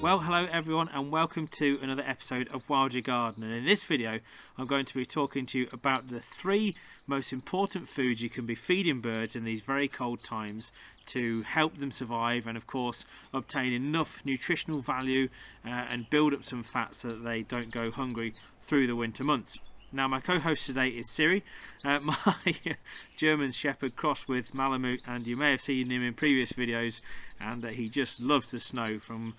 Well, hello everyone and welcome to another episode of Wild Your Garden, and in this video I'm going to be talking to you about the 3 most important foods you can be feeding birds in these very cold times to help them survive and of course obtain enough nutritional value and build up some fat so that they don't go hungry through the winter months. Now, my co-host today is Siri, my German Shepherd crossed with Malamute, and you may have seen him in previous videos, and he just loves the snow. From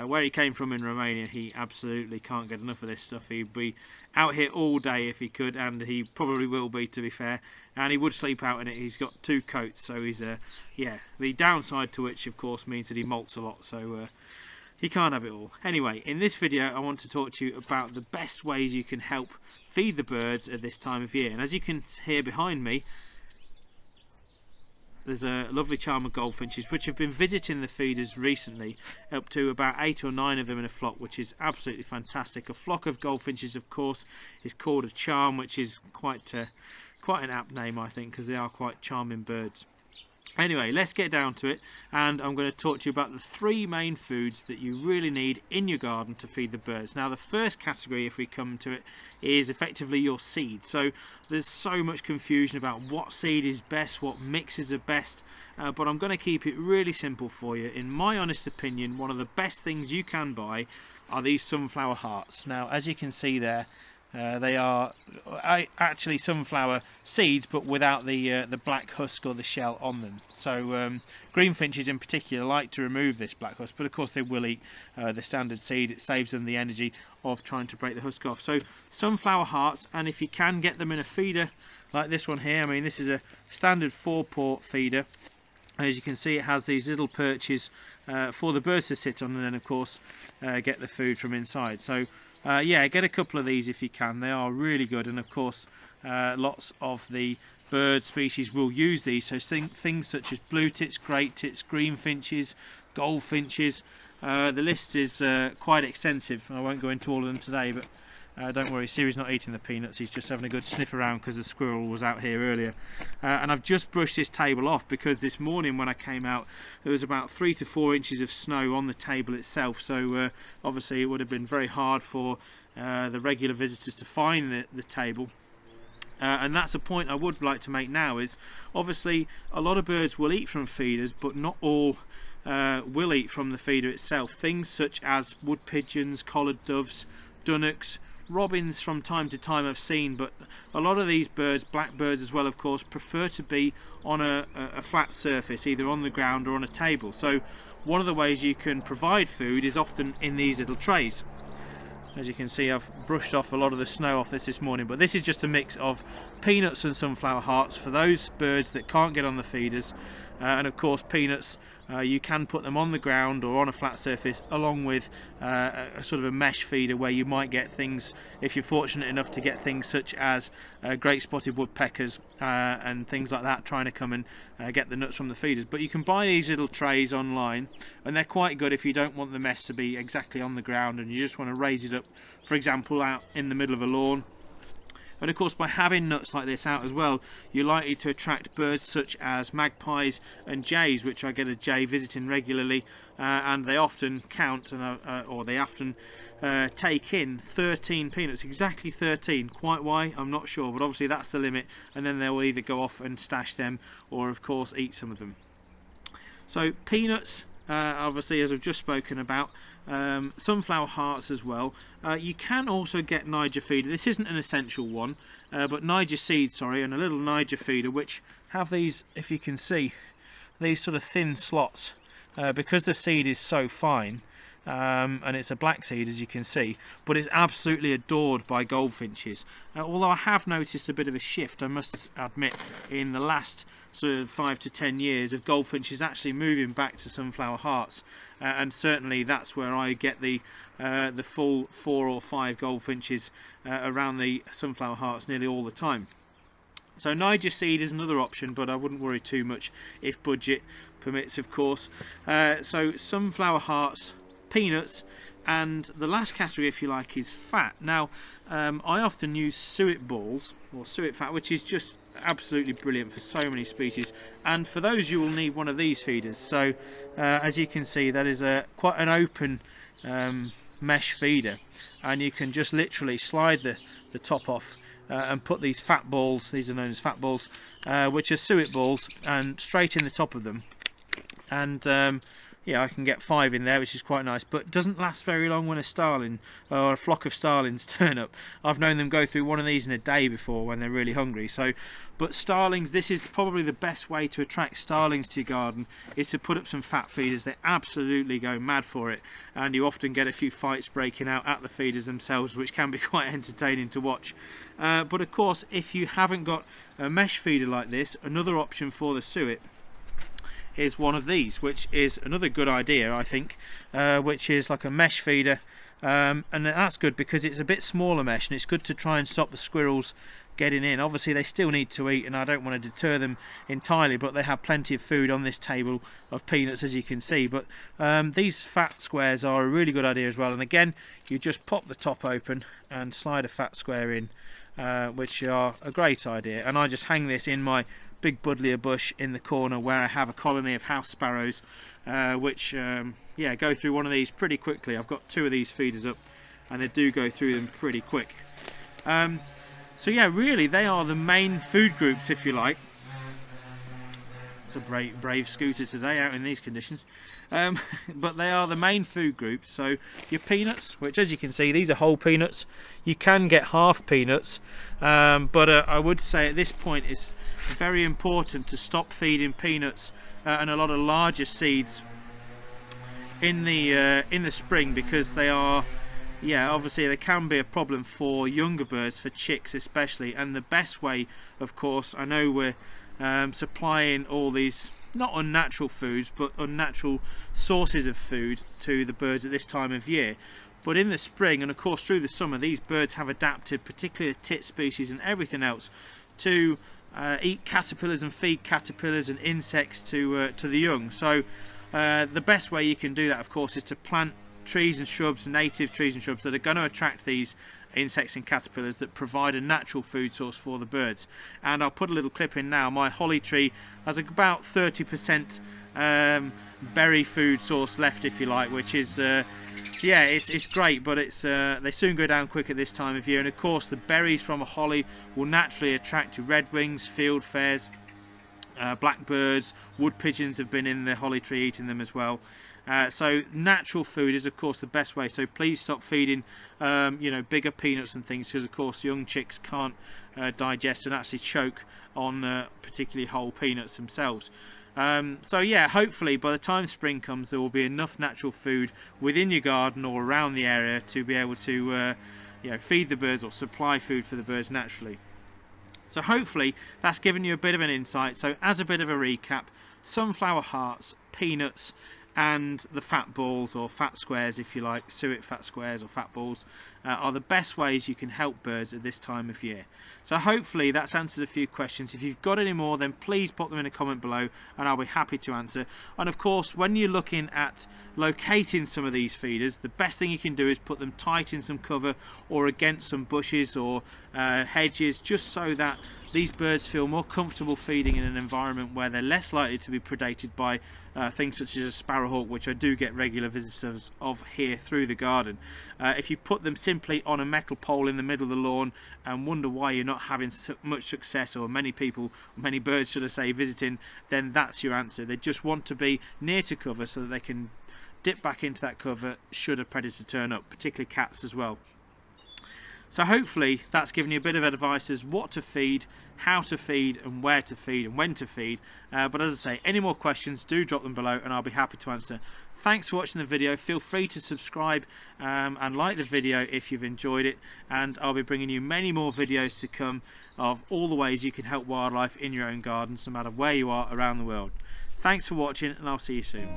where he came from in Romania, he absolutely can't get enough of this stuff. He'd be out here all day if he could, and he probably will be, to be fair, and he would sleep out in it. He's got 2 coats, so he's the downside to which of course means that he molts a lot, so he can't have it all. Anyway, in this video I want to talk to you about the best ways you can help feed the birds at this time of year. And as you can hear behind me, there's a lovely charm of goldfinches which have been visiting the feeders recently, up to about 8 or 9 of them in a flock, which is absolutely fantastic. A flock of goldfinches, of course, is called a charm, which is quite an apt name, I think, because they are quite charming birds. Anyway, let's get down to it, and I'm going to talk to you about the 3 main foods that you really need in your garden to feed the birds. Now, the first category, if we come to it, is effectively your seed. So there's so much confusion about what seed is best, what mixes are best, but I'm going to keep it really simple for you. In my honest opinion, one of the best things you can buy are these sunflower hearts. Now, as you can see there, they are actually sunflower seeds, but without the black husk or the shell on them. So greenfinches in particular like to remove this black husk, but of course they will eat the standard seed. It saves them the energy of trying to break the husk off. So sunflower hearts, and if you can get them in a feeder like this one here, I mean this is a standard 4-port feeder. As you can see, it has these little perches for the birds to sit on, and then of course get the food from inside. So yeah, get a couple of these if you can. They are really good, and of course lots of the bird species will use these. So things such as blue tits, great tits, greenfinches, goldfinches. The list is quite extensive. I won't go into all of them today, but don't worry, Siri's not eating the peanuts. He's just having a good sniff around because the squirrel was out here earlier. And I've just brushed this table off because this morning when I came out there was about 3 to 4 inches of snow on the table itself. So obviously it would have been very hard for the regular visitors to find the table. And that's a point I would like to make now, is obviously a lot of birds will eat from feeders, but not all will eat from the feeder itself. Things such as wood pigeons, collared doves, dunnocks, robins from time to time I've seen, but a lot of these birds, blackbirds as well of course, prefer to be on a flat surface, either on the ground or on a table. So one of the ways you can provide food is often in these little trays. As you can see, I've brushed off a lot of the snow off this morning, but this is just a mix of peanuts and sunflower hearts for those birds that can't get on the feeders. And of course peanuts, you can put them on the ground or on a flat surface, along with a sort of a mesh feeder where you might get things, if you're fortunate enough to get things such as great spotted woodpeckers and things like that trying to come and get the nuts from the feeders. But you can buy these little trays online, and they're quite good if you don't want the mess to be exactly on the ground and you just want to raise it up, for example out in the middle of a lawn. And of course, by having nuts like this out as well, you're likely to attract birds such as magpies and jays, which I get a jay visiting regularly, and they often count, or they often take in 13 peanuts, exactly 13. Quite why, I'm not sure, but obviously that's the limit, and then they'll either go off and stash them, or of course eat some of them. So peanuts, obviously, as I've just spoken about, sunflower hearts as well. You can also get Niger feeder. This isn't an essential one, but Niger seeds, sorry, and a little Niger feeder, which have these, if you can see, these sort of thin slots, because the seed is so fine. And it's a black seed, as you can see, but it's absolutely adored by goldfinches. Although I have noticed a bit of a shift, I must admit, in the last sort of 5 to 10 years of goldfinches actually moving back to sunflower hearts, and certainly that's where I get the full 4 or 5 goldfinches around the sunflower hearts nearly all the time. So Niger seed is another option, but I wouldn't worry too much if budget permits, of course. So sunflower hearts, peanuts, and the last category, if you like, is fat. Now I often use suet balls or suet fat, which is just absolutely brilliant for so many species. And for those, you will need one of these feeders. So as you can see, that is quite an open mesh feeder, and you can just literally slide the top off and put these fat balls, these are known as fat balls, which are suet balls, and straight in the top of them. And yeah, I can get 5 in there, which is quite nice, but it doesn't last very long when a starling or a flock of starlings turn up. I've known them go through one of these in a day before when they're really hungry. So, but starlings, this is probably the best way to attract starlings to your garden, is to put up some fat feeders. They absolutely go mad for it, and you often get a few fights breaking out at the feeders themselves, which can be quite entertaining to watch. But of course, if you haven't got a mesh feeder like this, another option for the suet is one of these, which is another good idea, I think, which is like a mesh feeder, and that's good because it's a bit smaller mesh, and it's good to try and stop the squirrels getting in. Obviously they still need to eat, and I don't want to deter them entirely, but they have plenty of food on this table of peanuts, as you can see. But these fat squares are a really good idea as well, and again, you just pop the top open and slide a fat square in, which are a great idea. And I just hang this in my big buddleia bush in the corner where I have a colony of house sparrows, which yeah, go through one of these pretty quickly. I've got 2 of these feeders up, and they do go through them pretty quick. So yeah, really they are the main food groups, if you like. It's a brave scooter today out in these conditions. But they are the main food groups. So your peanuts, which as you can see, these are whole peanuts. You can get half peanuts, but I would say at this point it's very important to stop feeding peanuts and a lot of larger seeds in the spring, because they are, yeah, obviously there can be a problem for younger birds, for chicks especially. And the best way, of course, I know we're supplying all these not unnatural foods but unnatural sources of food to the birds at this time of year, but in the spring and of course through the summer, these birds have adapted, particularly the tit species and everything else, to eat caterpillars and feed caterpillars and insects to the young. So the best way you can do that, of course, is to plant trees and shrubs, native trees and shrubs that are going to attract these insects and caterpillars, that provide a natural food source for the birds. And I'll put a little clip in now. My holly tree has about 30% berry food source left, if you like, which is yeah, it's great, but it's they soon go down quick at this time of year. And of course the berries from a holly will naturally attract your redwings, fieldfares, blackbirds, wood pigeons have been in the holly tree eating them as well. So natural food is of course the best way. So please stop feeding you know, bigger peanuts and things, because of course young chicks can't digest and actually choke on particularly whole peanuts themselves. So yeah, hopefully by the time spring comes there will be enough natural food within your garden or around the area to be able to you know, feed the birds or supply food for the birds naturally. So hopefully that's given you a bit of an insight. So as a bit of a recap, sunflower hearts, peanuts, and the fat balls, or fat squares if you like, suet fat squares or fat balls, are the best ways you can help birds at this time of year. So hopefully that's answered a few questions. If you've got any more, then please pop them in a comment below and I'll be happy to answer. And of course, when you're looking at locating some of these feeders, the best thing you can do is put them tight in some cover or against some bushes or hedges, just so that these birds feel more comfortable feeding in an environment where they're less likely to be predated by things such as a sparrowhawk, which I do get regular visitors of here through the garden. If you put them simply on a metal pole in the middle of the lawn and wonder why you're not having much success, or many people, many birds should I say, visiting, then that's your answer. They just want to be near to cover so that they can dip back into that cover should a predator turn up, particularly cats as well. So hopefully that's given you a bit of advice as what to feed, how to feed, and where to feed and when to feed. But as I say, any more questions, do drop them below and I'll be happy to answer. Thanks for watching the video. Feel free to subscribe and like the video if you've enjoyed it, and I'll be bringing you many more videos to come of all the ways you can help wildlife in your own gardens, no matter where you are around the world. Thanks for watching, and I'll see you soon.